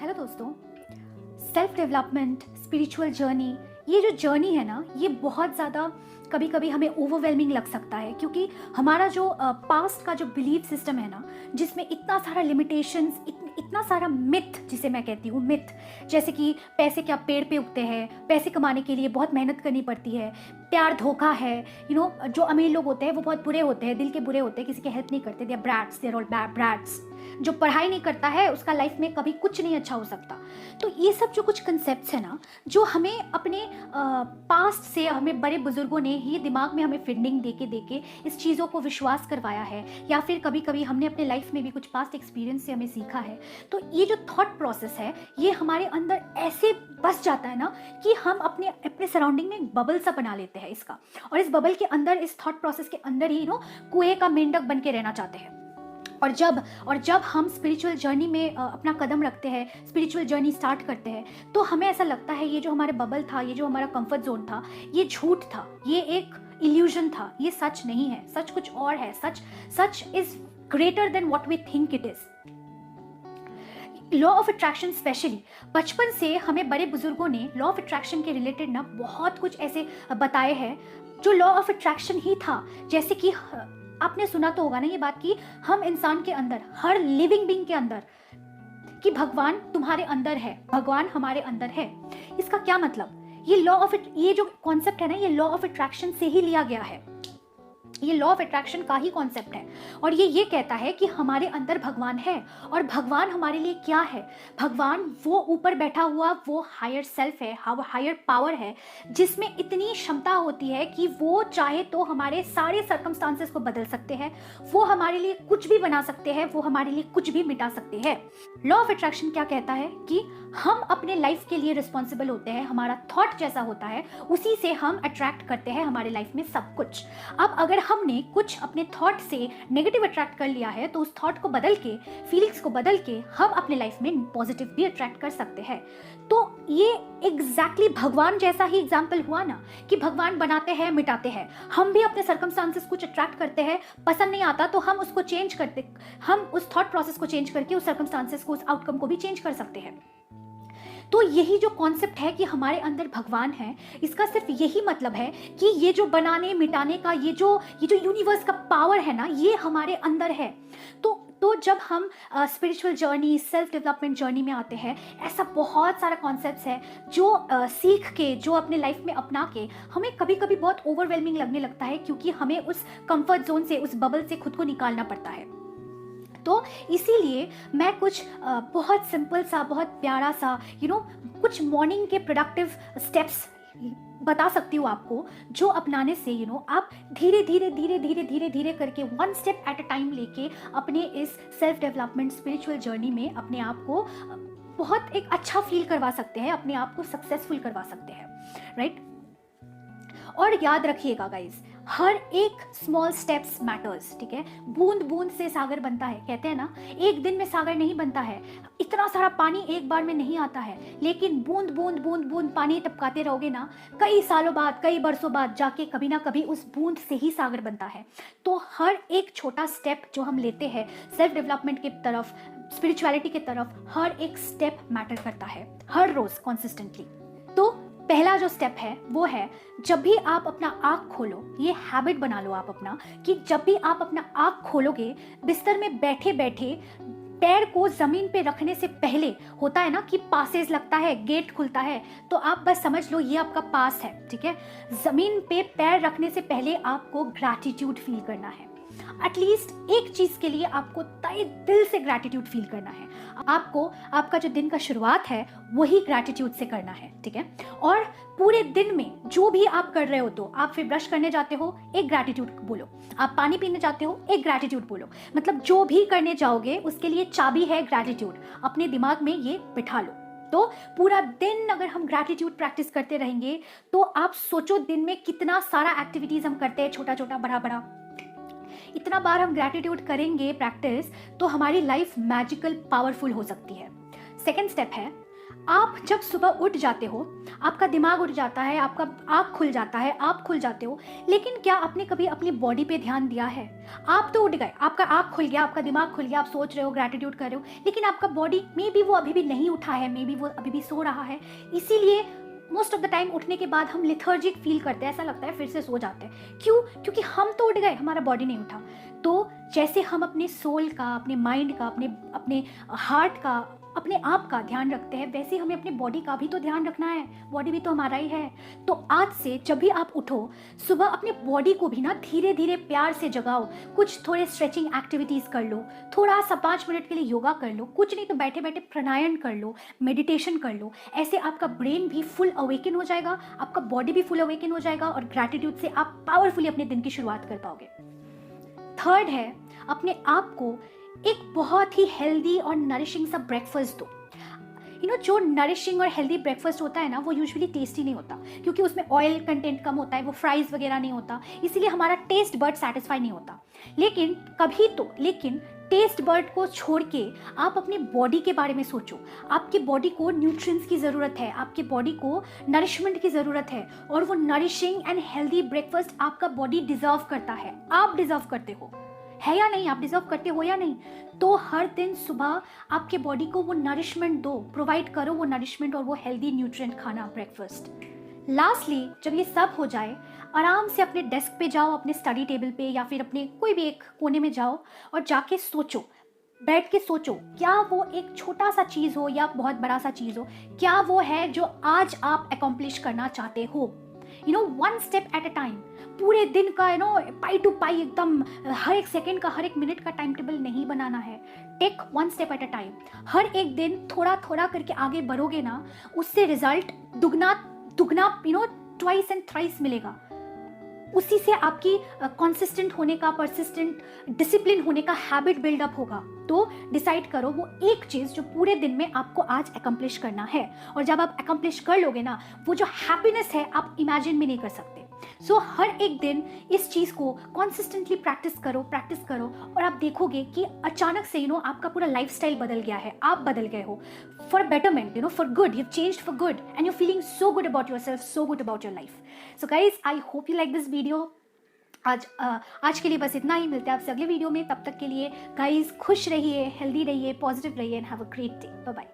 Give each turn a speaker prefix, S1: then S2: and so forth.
S1: Hello दोस्तों, self development, spiritual journey, ये जो जर्नी है ना, ये बहुत ज़्यादा कभी कभी हमें ओवरवेलमिंग लग सकता है, क्योंकि हमारा जो पास्ट का जो बिलीफ सिस्टम है ना, जिसमें इतना सारा लिमिटेशंस, इतना सारा मिथ, जिसे मैं कहती हूँ मिथ, जैसे कि पैसे क्या पेड़ पे उगते हैं, पैसे कमाने के लिए बहुत मेहनत करनी पड़ती है, प्यार धोखा है, जो अमीर लोग होते हैं वो बहुत बुरे होते हैं, दिल के बुरे होते हैं, किसी की हेल्प नहीं करते, they are brats, they are all brats. जो पढ़ाई नहीं करता है उसका लाइफ में कभी कुछ नहीं अच्छा हो सकता। तो ये सब जो कुछ कंसेप्ट्स है ना, जो हमें अपने पास्ट से, हमें बड़े बुजुर्गों ने ही दिमाग में हमें फीडिंग दे के इस चीज़ों को विश्वास करवाया है, या फिर कभी कभी हमने अपने लाइफ में भी कुछ पास्ट एक्सपीरियंस से हमें सीखा है। तो ये जो थॉट प्रोसेस है, ये हमारे अंदर ऐसे बस जाता है ना कि हम अपने अपने सराउंडिंग में एक बबल सा बना लेते हैं इसका, और इस बबल के अंदर, इस थॉट प्रोसेस के अंदर ही कुएं का मेंढक बन के रहना चाहते हैं। और जब हम स्पिरिचुअल जर्नी में अपना कदम रखते हैं, स्पिरिचुअल जर्नी स्टार्ट करते हैं, तो हमें ऐसा लगता है ये जो हमारे बबल था, ये जो हमारा कंफर्ट जोन था, ये झूठ था, ये एक इल्यूजन था, ये सच नहीं है, सच कुछ और है। सच is greater than what we think it is. Law of attraction, specially बचपन से हमें बड़े बुजुर्गों ने लॉ ऑफ अट्रैक्शन के रिलेटेड ना बहुत कुछ ऐसे बताए हैं, जो लॉ ऑफ अट्रैक्शन ही था। जैसे कि आपने सुना तो होगा ना ये बात कि हम इंसान के अंदर, हर लिविंग बीइंग के अंदर, कि भगवान तुम्हारे अंदर है, भगवान हमारे अंदर है। इसका क्या मतलब? ये जो कॉन्सेप्ट है ना, ये लॉ ऑफ अट्रैक्शन से ही लिया गया है। ये लॉ ऑफ अट्रैक्शन का ही कॉन्सेप्ट है, और ये कहता है कि हमारे अंदर भगवान है। और भगवान हमारे लिए क्या है? भगवान वो ऊपर बैठा हुआ वो हायर सेल्फ है, हायर पावर है, जिसमें इतनी क्षमता होती है कि वो चाहे तो हमारे सारे सर्कमस्टांसेस को बदल सकते हैं, वो हमारे लिए कुछ भी बना सकते हैं, वो हमारे लिए कुछ भी मिटा सकते हैं। लॉ ऑफ अट्रैक्शन क्या कहता है कि हम अपने लाइफ के लिए रिस्पॉन्सिबल होते हैं, हमारा थॉट जैसा होता है उसी से हम अट्रैक्ट करते हैं हमारे लाइफ में सब कुछ। अब अगर हमने कुछ अपने थॉट से नेगेटिव अट्रैक्ट कर लिया है, तो उस थॉट को बदल के, फीलिंग्स को बदल के हम अपने लाइफ में पॉजिटिव भी अट्रैक्ट कर सकते हैं। तो ये एग्जैक्टली भगवान जैसा ही एग्जाम्पल हुआ ना, कि भगवान बनाते हैं, मिटाते हैं। हम भी अपने सर्कमस्टांसेस कुछ अट्रैक्ट करते हैं, पसंद नहीं आता तो हम उसको चेंज करते, हम उस थॉट प्रोसेस को चेंज करके उस सर्कमस्टांसेस को, उस आउटकम को भी चेंज कर सकते हैं। तो यही जो कॉन्सेप्ट है कि हमारे अंदर भगवान है, इसका सिर्फ यही मतलब है कि ये जो बनाने मिटाने का, ये जो यूनिवर्स का पावर है ना, ये हमारे अंदर है। तो जब हम spiritual journey, self development journey में आते हैं, ऐसा बहुत सारा कॉन्सेप्ट्स है जो सीख के, जो अपने लाइफ में अपना के हमें कभी कभी बहुत ओवरवेलमिंग लगने लगता है, क्योंकि हमें उस कंफर्ट जोन से, उस बबल से खुद को निकालना पड़ता है। तो इसीलिए मैं कुछ बहुत सिंपल सा, बहुत प्यारा सा, कुछ मॉर्निंग के प्रोडक्टिव स्टेप्स बता सकती हूँ आपको, जो अपनाने से आप धीरे धीरे करके, one step at a time लेके अपने इस सेल्फ डेवलपमेंट, स्पिरिचुअल जर्नी में अपने आप को बहुत एक अच्छा फील करवा सकते हैं, अपने आप को सक्सेसफुल करवा सकते हैं, राइट। और याद रखिएगा गाइज, हर एक स्मॉल स्टेप्स मैटर्स, ठीक है। बूंद बूंद से सागर बनता है, कहते हैं ना, एक दिन में सागर नहीं बनता है, इतना सारा पानी एक बार में नहीं आता है, लेकिन बूंद बूंद बूंद बूंद पानी टपकाते रहोगे ना, कई सालों बाद, कई बरसों बाद जाके कभी ना कभी उस बूंद से ही सागर बनता है। तो हर एक छोटा स्टेप जो हम लेते हैं सेल्फ डेवलपमेंट की तरफ, स्पिरिचुअलिटी की तरफ, हर एक स्टेप मैटर करता है, हर रोज कॉन्सिस्टेंटली। तो पहला जो स्टेप है वो है, जब भी आप अपना आँख खोलो, ये हैबिट बना लो आप अपना, कि जब भी आप अपना आँख खोलोगे, बिस्तर में बैठे बैठे पैर को जमीन पे रखने से पहले, होता है ना कि पासेज लगता है, गेट खुलता है, तो आप बस समझ लो ये आपका पास है, ठीक है। जमीन पे पैर रखने से पहले आपको ग्रैटिट्यूड फील करना है। एटलीस्ट एक चीज के लिए आपको तहे दिल से ग्रैटिट्यूड फील करना है। आपको आपका जो दिन का शुरुआत है वही ग्रैटिट्यूड से करना है, ठीक है। और पूरे दिन में जो भी आप कर रहे हो, तो आप फिर ब्रश करने जाते हो, एक ग्रैटिट्यूड बोलो, आप पानी पीने जाते हो, एक ग्रैटिट्यूड बोलो, मतलब जो भी करने जाओगे उसके लिए चाबी है ग्रैटिट्यूड। अपने दिमाग में ये बिठा लो। तो पूरा दिन अगर हम ग्रैटिट्यूड प्रैक्टिस करते रहेंगे, तो आप सोचो दिन में कितना सारा एक्टिविटीज हम करते हैं, छोटा छोटा, बड़ा बड़ा। इतना बार हम ग्रैटिट्यूड करेंगे प्रैक्टिस, तो हमारी लाइफ मैजिकल, पावरफुल हो सकती है। सेकेंड स्टेप है, आप जब सुबह उठ जाते हो, आपका दिमाग उठ जाता है, आपका आँख खुल जाता है, आप खुल जाते हो, लेकिन क्या आपने कभी अपनी बॉडी पे ध्यान दिया है? आप तो उठ गए, आपका आँख खुल गया, आपका दिमाग खुल गया, आप सोच रहे हो, ग्रैटिट्यूड कर रहे हो, लेकिन आपका बॉडी मे बी वो अभी भी नहीं उठा है, मे बी वो अभी भी सो रहा है। इसीलिए मोस्ट ऑफ द टाइम उठने के बाद हम लिथर्जिक फील करते हैं, ऐसा लगता है फिर से सो जाते हैं। क्यों? क्योंकि हम तो उठ गए, हमारा बॉडी नहीं उठा। तो जैसे हम अपने सोल का, अपने माइंड का, अपने अपने हार्ट का, अपने आप का ध्यान रखते हैं, वैसे हमें अपने बॉडी का भी तो ध्यान रखना है। बॉडी भी तो हमारा ही है। तो आज से जब भी आप उठो, सुबह अपने बॉडी को भी ना धीरे धीरे प्यार से जगाओ। कुछ थोड़े स्ट्रेचिंग एक्टिविटीज़ कर लो, थोड़ा सा 5 मिनट के लिए योगा कर लो, कुछ नहीं तो बैठे बैठे प्राणायाम कर लो, मेडिटेशन कर लो। ऐसे आपका ब्रेन भी फुल अवेकन हो जाएगा, आपका बॉडी भी फुल अवेकन हो जाएगा, और ग्रैटिट्यूड से आप पावरफुली अपने दिन की शुरुआत कर पाओगे। थर्ड है, अपने आप को एक बहुत ही हेल्दी और नरिशिंग सा ब्रेकफास्ट दो। जो नरिशिंग और हेल्दी ब्रेकफास्ट होता है ना, वो यूजुअली टेस्टी नहीं होता, क्योंकि उसमें ऑयल कंटेंट कम होता है, वो फ्राइज वगैरह नहीं होता, इसीलिए हमारा टेस्ट बर्ड सेटिस्फाई नहीं होता। लेकिन टेस्ट बर्ड को छोड़ के आप अपनी बॉडी के बारे में सोचो। आपकी बॉडी को न्यूट्रिएंट्स की ज़रूरत है, आपके बॉडी को नरिशमेंट की ज़रूरत है, और वो नरिशिंग एंड हेल्दी ब्रेकफास्ट आपका बॉडी डिजर्व करता है। आप डिजर्व करते हो, है या नहीं? आप डिजर्व करते हो या नहीं? तो हर दिन सुबह आपके बॉडी को वो नरिशमेंट दो, प्रोवाइड करो वो नरिशमेंट और वो हेल्दी न्यूट्रिएंट खाना, ब्रेकफास्ट। लास्टली, जब ये सब हो जाए, आराम से अपने डेस्क पे जाओ, अपने स्टडी टेबल पे, या फिर अपने कोई भी एक कोने में जाओ और जाके सोचो, बैठ के सोचो, क्या वो एक छोटा सा चीज़ हो या बहुत बड़ा सा चीज़ हो, क्या वो है जो आज आप अकम्प्लिश करना चाहते हो। One step at a time. पूरे दिन का पाई टू पाई एकदम हर एक सेकंड का, हर एक मिनट का टाइम टेबल नहीं बनाना है। Take one step at a time. हर एक दिन थोड़ा थोड़ा करके आगे बढ़ोगे ना, उससे रिजल्ट दुगना ट्वाइस एंड थ्राइस मिलेगा। उसी से आपकी कंसिस्टेंट होने का, परसिस्टेंट, डिसिप्लिन होने का हैबिट बिल्डअप होगा। तो डिसाइड करो वो एक चीज़ जो पूरे दिन में आपको आज अकम्प्लिश करना है, और जब आप अकम्प्लिश कर लोगे ना, वो जो हैप्पीनेस है आप इमेजिन भी नहीं कर सकते। सो हर एक दिन इस चीज़ को कॉन्सिस्टेंटली प्रैक्टिस करो, और आप देखोगे कि अचानक से आपका पूरा लाइफस्टाइल बदल गया है, आप बदल गए हो for betterment, for good. You changed for good and you feeling so good about yourself, so good about your life. So guys, I hope you like this video. आज के लिए बस इतना ही। मिलते हैं आपसे अगले वीडियो में। तब तक के लिए गाइज खुश रहिए, हेल्दी रहिए, पॉजिटिव रहिए, and have a great day. Bye bye.